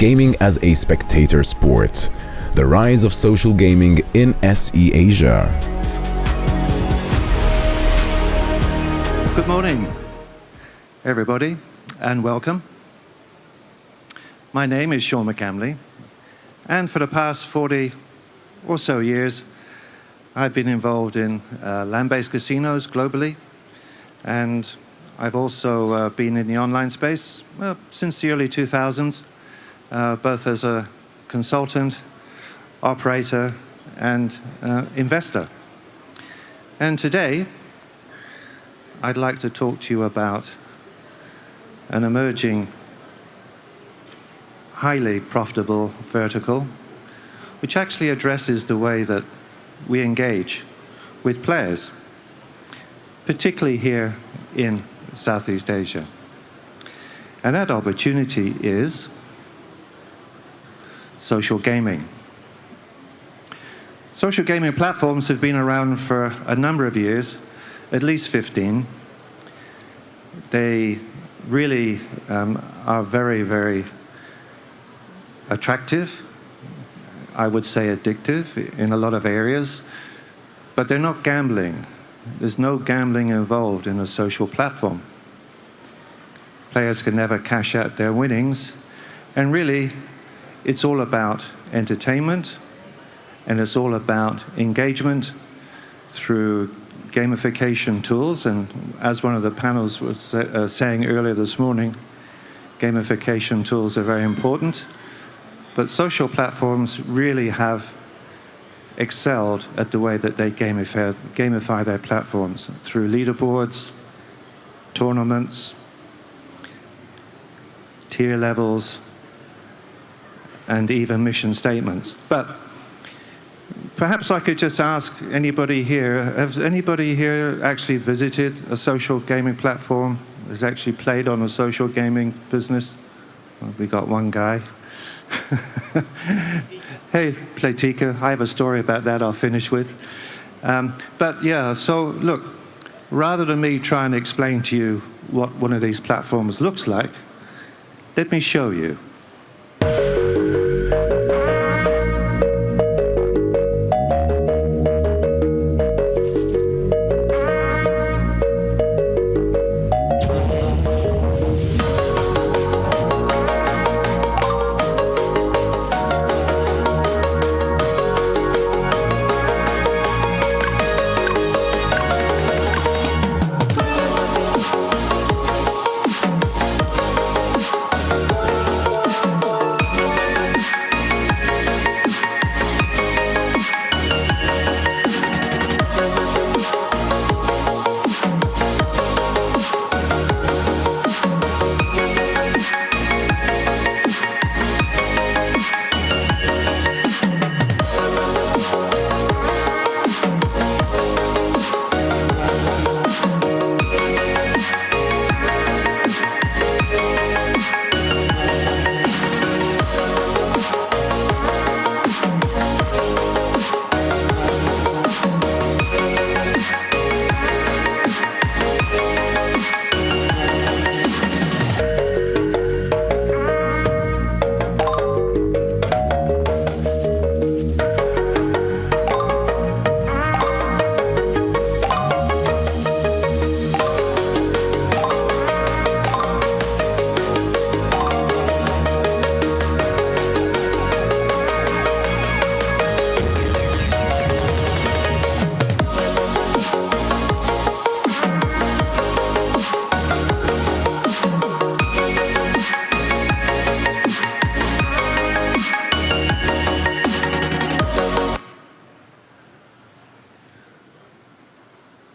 Gaming as a Spectator Sport. The Rise of Social Gaming in SE Asia. Good morning, everybody, and welcome. My name is Shaun McCamley, and for the past 40 or so years, I've been involved in land-based casinos globally, and I've also been in the online space since the early 2000s, both as a consultant, operator, and investor. And today, I'd like to talk to you about an emerging, highly profitable vertical, which actually addresses the way that we engage with players, particularly here in Southeast Asia. And that opportunity is social gaming. Social gaming platforms have been around for a number of years, at least 15. They really are very, very attractive, I would say addictive in a lot of areas, but they're not gambling. There's no gambling involved in a social platform. Players can never cash out their winnings, and really, it's all about entertainment, and it's all about engagement through gamification tools. And as one of the panels was saying earlier this morning, gamification tools are very important. But social platforms really have excelled at the way that they gamify their platforms through leaderboards, tournaments, tier levels, and even mission statements. But perhaps I could just ask anybody here, has anybody here actually visited a social gaming platform, has actually played on a social gaming business? Well, we got one guy. Hey, Playtika, I have a story about that I'll finish with. But yeah, so look, rather than me try and explain to you what one of these platforms looks like, let me show you.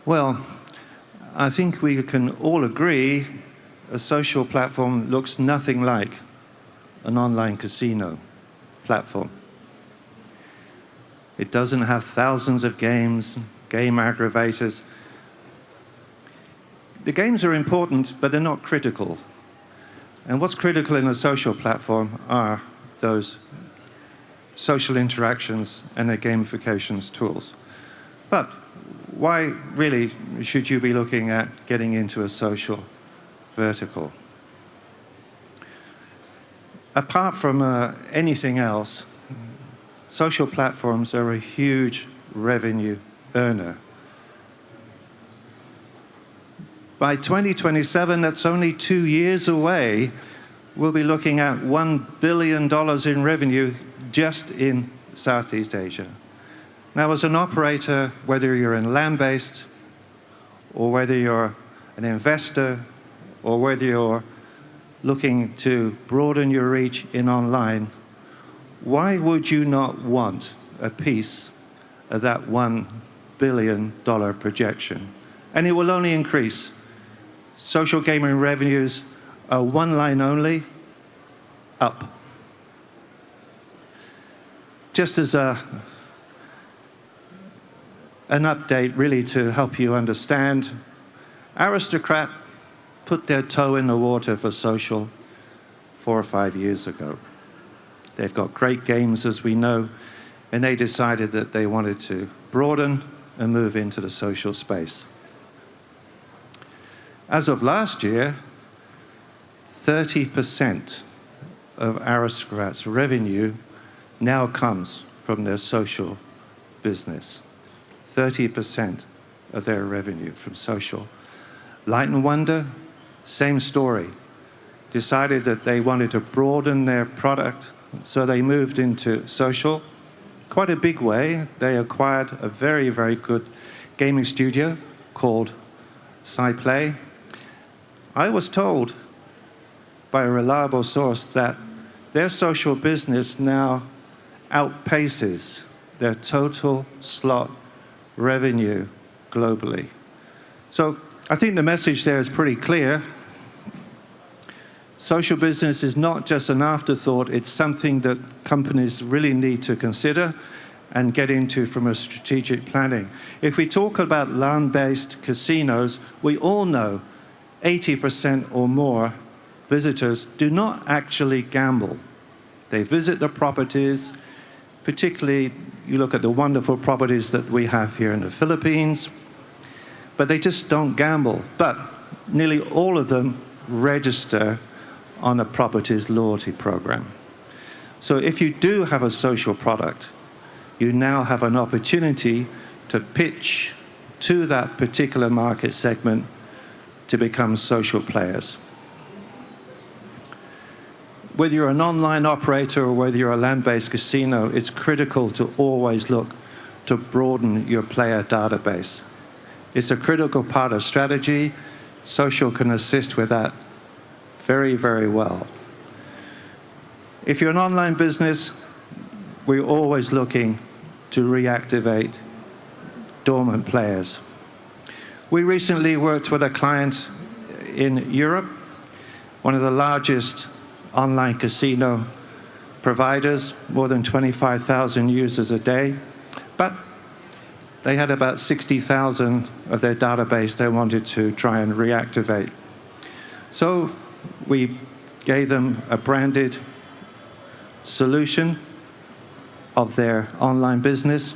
Well, I think we can all agree a social platform looks nothing like an online casino platform. It doesn't have thousands of games, game aggravators. The games are important, but they're not critical. And what's critical in a social platform are those social interactions and the gamification tools. But why really should you be looking at getting into a social vertical? apart from anything else, social platforms are a huge revenue earner. By 2027, that's only 2 years away, we'll be looking at $1 billion in revenue just in Southeast Asia. Now, as an operator, whether you're in land-based, or whether you're an investor, or whether you're looking to broaden your reach in online, why would you not want a piece of that $1 billion projection? And it will only increase. Social gaming revenues are one line only, up. Just as an update, really, to help you understand, Aristocrat put their toe in the water for social 4 or 5 years ago. They've got great games, as we know, and they decided that they wanted to broaden and move into the social space. As of last year, 30% of Aristocrat's revenue now comes from their social business. 30% of their revenue from social. Light & Wonder, same story. Decided that they wanted to broaden their product, so they moved into social. Quite a big way. They acquired a very, very good gaming studio called SciPlay. I was told by a reliable source that their social business now outpaces their total slot revenue globally. So I think the message there is pretty clear. Social business is not just an afterthought, it's something that companies really need to consider and get into from a strategic planning. If we talk about land-based casinos, we all know 80% or more visitors do not actually gamble. They visit the properties, particularly you look at the wonderful properties that we have here in the Philippines, but they just don't gamble. But nearly all of them register on a property's loyalty program. So if you do have a social product, you now have an opportunity to pitch to that particular market segment to become social players. Whether you're an online operator or whether you're a land-based casino, it's critical to always look to broaden your player database. It's a critical part of strategy. Social can assist with that very, very well. If you're an online business, we're always looking to reactivate dormant players. We recently worked with a client in Europe, one of the largest online casino providers, more than 25,000 users a day, but they had about 60,000 of their database they wanted to try and reactivate. So we gave them a branded solution of their online business.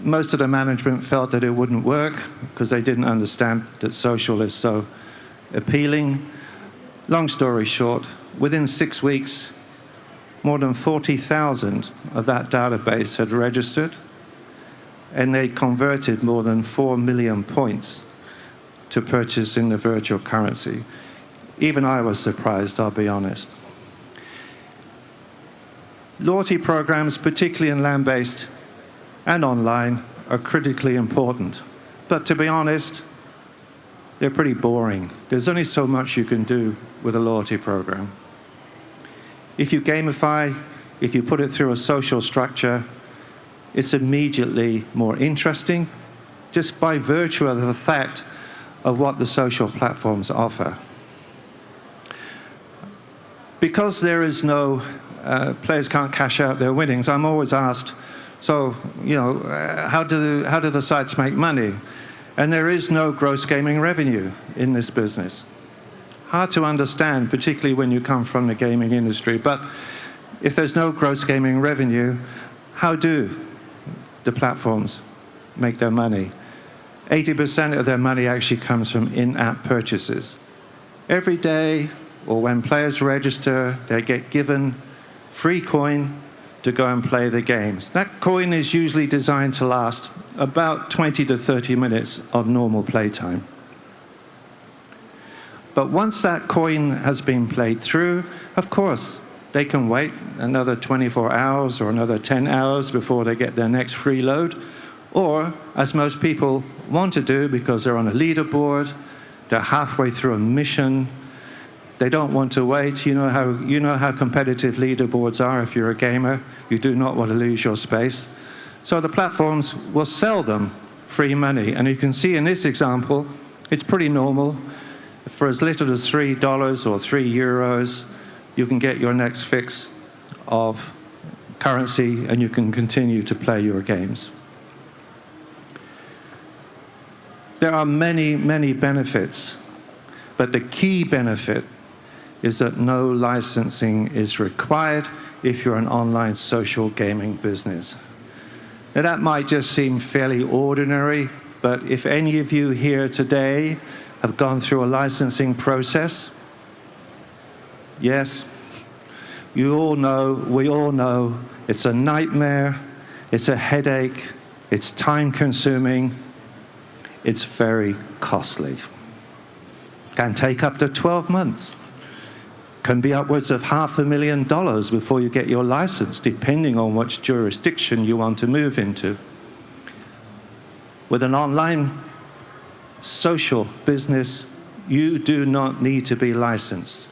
Most of the management felt that it wouldn't work because they didn't understand that social is so appealing. Long story short, within 6 weeks, more than 40,000 of that database had registered, and they converted more than 4 million points to purchase in the virtual currency. Even I was surprised, I'll be honest. Loyalty programs, particularly in land-based and online, are critically important. But to be honest, they're pretty boring. There's only so much you can do with a loyalty program. If you gamify, if you put it through a social structure, it's immediately more interesting, just by virtue of the fact of what the social platforms offer. Because there is no, players can't cash out their winnings, I'm always asked, so, how do the sites make money? And there is no gross gaming revenue in this business. Hard to understand, particularly when you come from the gaming industry. But if there's no gross gaming revenue, how do the platforms make their money? 80% of their money actually comes from in-app purchases. Every day, or when players register, they get given free coin to go and play the games. That coin is usually designed to last about 20 to 30 minutes of normal playtime. But once that coin has been played through, of course, they can wait another 24 hours or another 10 hours before they get their next free load. Or, as most people want to do because they're on a leaderboard, they're halfway through a mission, they don't want to wait. You know how competitive leaderboards are if you're a gamer. You do not want to lose your space. So the platforms will sell them free money. And you can see in this example, it's pretty normal. For as little as $3 or €3, you can get your next fix of currency and you can continue to play your games. There are many, many benefits, but the key benefit is that no licensing is required if you're an online social gaming business. Now, that might just seem fairly ordinary, but if any of you here today have gone through a licensing process, yes, you all know, we all know, it's a nightmare, it's a headache, it's time-consuming, it's very costly. Can take up to 12 months. Can be upwards of $500,000 before you get your license, depending on which jurisdiction you want to move into. With an online social business, you do not need to be licensed.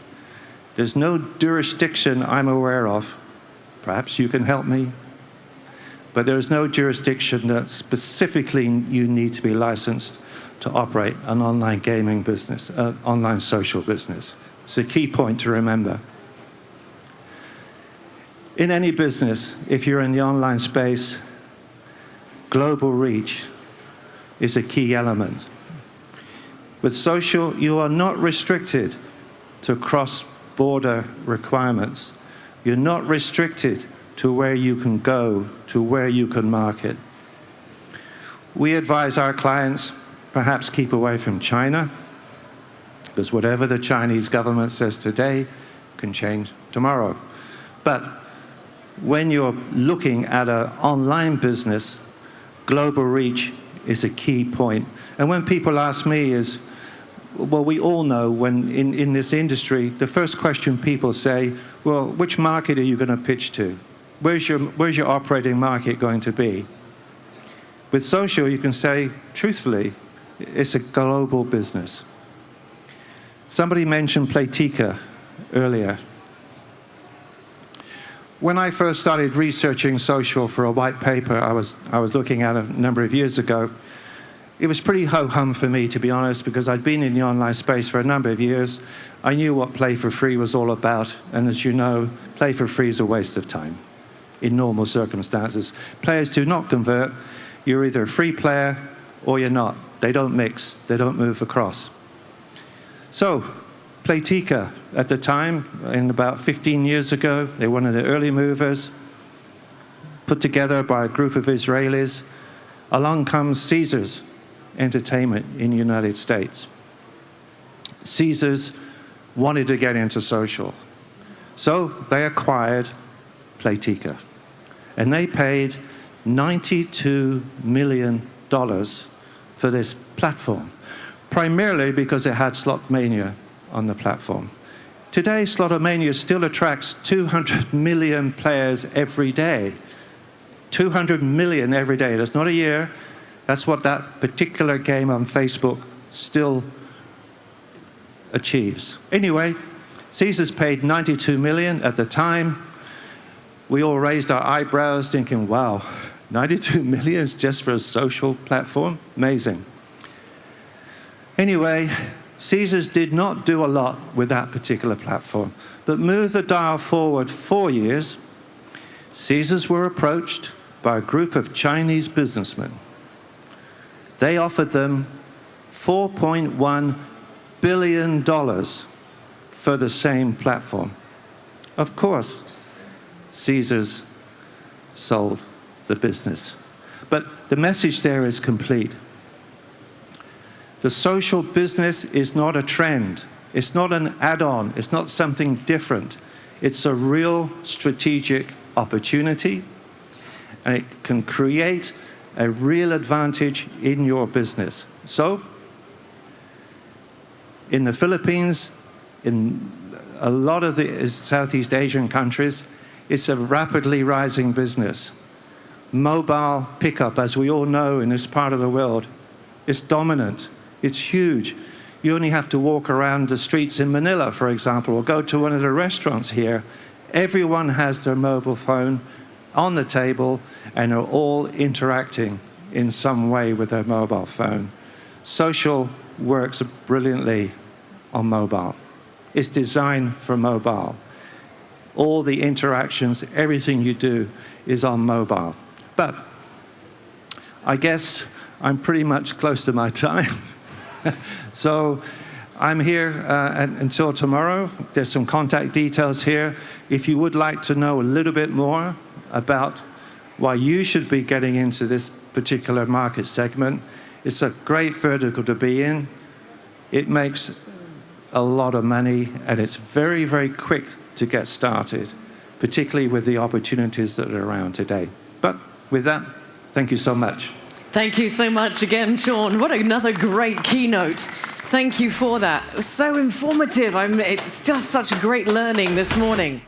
There's no jurisdiction I'm aware of, perhaps you can help me, but there's no jurisdiction that specifically you need to be licensed to operate an online gaming business, online social business. It's a key point to remember. In any business, if you're in the online space, global reach is a key element. With social, you are not restricted to cross-border requirements. You're not restricted to where you can go, to where you can market. We advise our clients, perhaps keep away from China, because whatever the Chinese government says today can change tomorrow. But when you're looking at an online business, global reach is a key point. And when people ask me is, well, we all know when in this industry, the first question people say, well, which market are you going to pitch to? Where's your operating market going to be? With social, you can say, truthfully, it's a global business. Somebody mentioned Playtika earlier. When I first started researching social for a white paper I was looking at a number of years ago, it was pretty ho-hum for me, to be honest, because I'd been in the online space for a number of years. I knew what play for free was all about, and as you know, play for free is a waste of time in normal circumstances. Players do not convert. You're either a free player or you're not. They don't mix. They don't move across. So, Playtika, at the time, in about 15 years ago, they were one of the early movers, put together by a group of Israelis. Along comes Caesars Entertainment in the United States. Caesars wanted to get into social. So they acquired Playtika. And they paid $92 million for this platform, primarily because it had Slotmania on the platform. Today, Slotomania still attracts 200 million players every day. 200 million every day. That's not a year. That's what that particular game on Facebook still achieves. Anyway, Caesars paid $92 million at the time. We all raised our eyebrows thinking, wow, $92 million is just for a social platform? Amazing. Anyway, Caesars did not do a lot with that particular platform, but moved the dial forward 4 years. Caesars were approached by a group of Chinese businessmen. They offered them $4.1 billion for the same platform. Of course, Caesars sold the business. But the message there is complete. The social business is not a trend. It's not an add-on. It's not something different. It's a real strategic opportunity, and it can create a real advantage in your business. So, in the Philippines, in a lot of the Southeast Asian countries, it's a rapidly rising business. Mobile pickup, as we all know in this part of the world, is dominant. It's huge. You only have to walk around the streets in Manila, for example, or go to one of the restaurants here. Everyone has their mobile phone on the table and are all interacting in some way with their mobile phone. Social works brilliantly on mobile. It's designed for mobile. All the interactions, everything you do is on mobile. But I guess I'm pretty much close to my time. So I'm here until tomorrow. There's some contact details here. If you would like to know a little bit more about why you should be getting into this particular market segment, it's a great vertical to be in. It makes a lot of money, and it's very, very quick to get started, particularly with the opportunities that are around today. But with that, thank you so much. Thank you so much again, Shaun. What another great keynote. Thank you for that. It was so informative. It's just such great learning this morning.